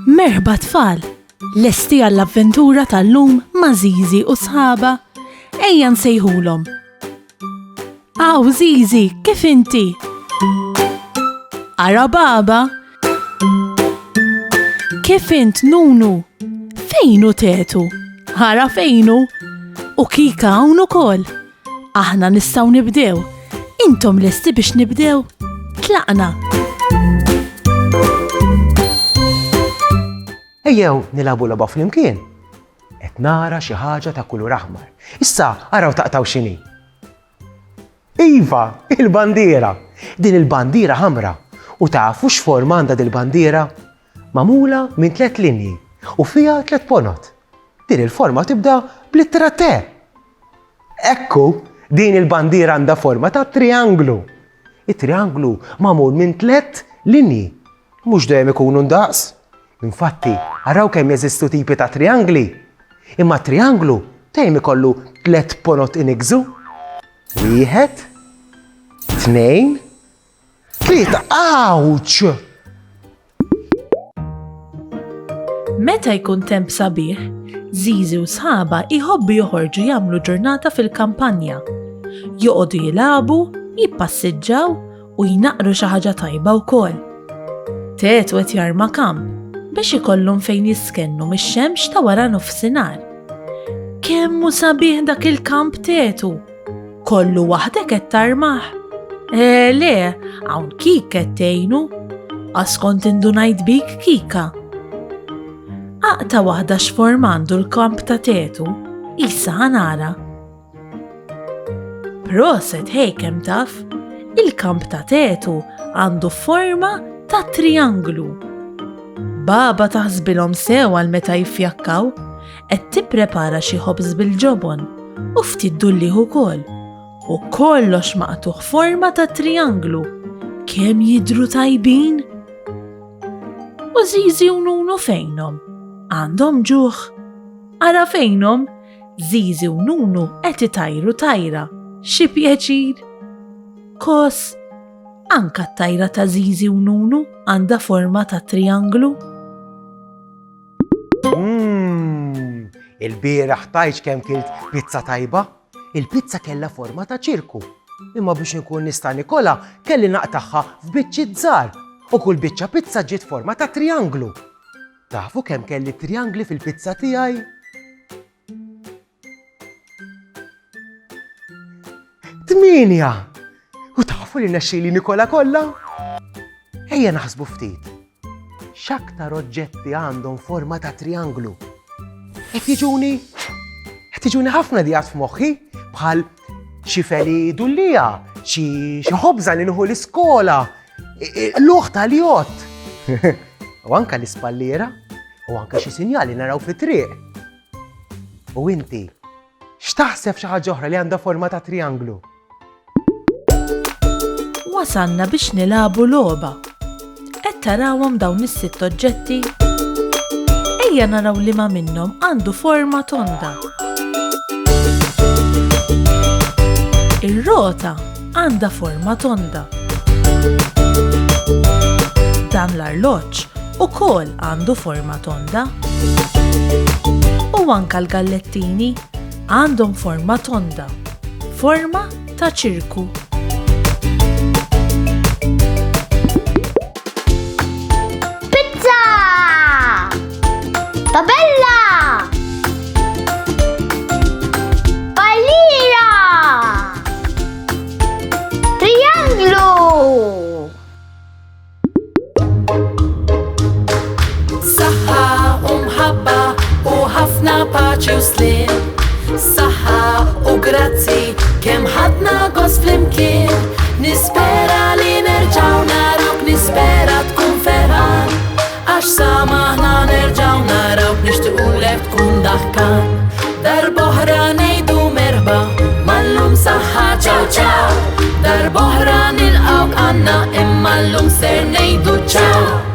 Merħba tfal, lesti għall-avventura tal-lum ma' Zizi u sħaba, ejja nsejħulhom. Aw Zizi, kif inti? Ara baba? Kif int Nunu? Fejnu tetu? Ara fejnu? U Kika hawn ukoll. Aħna nistgħu nibdew. Intom lesti biex nibdew? Tlaqna. Ejjew nilabu logħba flimkien. Qed nara xi ħaġa ta' kulur aħmar. Issa araw taqtaw x'inhi. Iva, il-bandiera. Din il-bandiera ħamra. U tafu x'forma għandha din il-bandiera? Magħmula minn 3 linji u fiha 3 ponot. Din il-forma tibda bl-ittera T. Ekku, din il-bandiera għandha forma ta' trianglu. Il-trianglu magħmul minn 3 linji. Mhux dejjem ikunu ndaqs. Infatti, araw kemm jeżistu tipi ta' triangli. Imma trianglu dejjem ikollu 3 ponot inigżu. 1, 2, 3. Awċ! Meta jkun temp sabiħ, Zizi u sħaba iħobbu joħorġu jagħmlu ġurnata fil-kampanja. Joqogħdu jilagħbu, jippassiġġaw u jnaqru xi ħaġa tajba wkoll. Tetu qed jarma kamp biex ikollhom fejn jiskennu mix-xemx ta' wara nofsinhar. Kemm hu sabiħ dak il-kamp Tetu? Kollu waħdek qed tarmaħ. Le, hawn Kik qed tgħinu. Għaskont indunajt bik Kika. Aqta waħda x'forma għandu l-kamp ta' Tetu, issa ħanara. Proset ħej kemm taf, il-kamp ta' Tetu għandu forma ta' trianglu. Baba taħsbilhom sew għal meta jiffjakkaw, qed tipprepara xi ħobż bil-ġobon u ftit dullieħ ukoll. U kollox maqtuħ forma ta' trianglu. Kemm jidhru tajbin? U Zizi u Nunu fejnhom? Għandhom ġuħ. Ara fejnhom? Zizi u Nunu qed itajru tajra. Xi pjaċir. Kos, anka t-tajra ta' Zizi u Nunu għandha forma ta' trianglu. Il-bieraħ tajġ kemm kilt pizza tajba. Il-pizza kellha forma ta' ċirku. Imma biex inkun nista' nikola kelli naqtaħħa f'biċċiet żgħar u kull biċċa pizza ġiet forma ta' trianglu. Tafu kemm kelli triangli fil-pizza tiegħi? 8! U tafu li nexxieli nikola kollha? Ejja naħsbu ftit. X'aktar oġġetti għandhom forma ta' trianglu? Qed jiġuni ħafna dijat f'moħħi bħal xi feli dullija, xi ħobża li nieħu l-iskola, l-uħ tal-jott. U anke l-ispalliera, u anke xi sinjali naraw fit-triq. U inti, x'taħseb xi ħaġa oħra li għandha forma ta' trianglu? Wasanna biex nilagħbu logħba. Qed tarawhom dawn is-6 oġġetti? Ejja naraw liema minnhom għandu forma tonda. Ir-rota għandha forma tonda. Dan l-arloġġ ukoll għandu forma tonda. U anke l-gallettini għandhom forma tonda. Forma ta' ċirku. Tabella! Pallira! Trianglu! Saħħa u mħabba u ħafna paċi u slim. Saħħa u grazzi kemm ħadna gost flimkien. Nispera li nerġgħu naruk, nispera tkun ferħan. Għax samaħna nerġaw narawk nixtiqulek tkun daħkan. Darboħra ngħidu merħba, mallum saħħa ċaw ċaw. Darboħra nilqawk għandna imma llum ser ngħidu ċaw.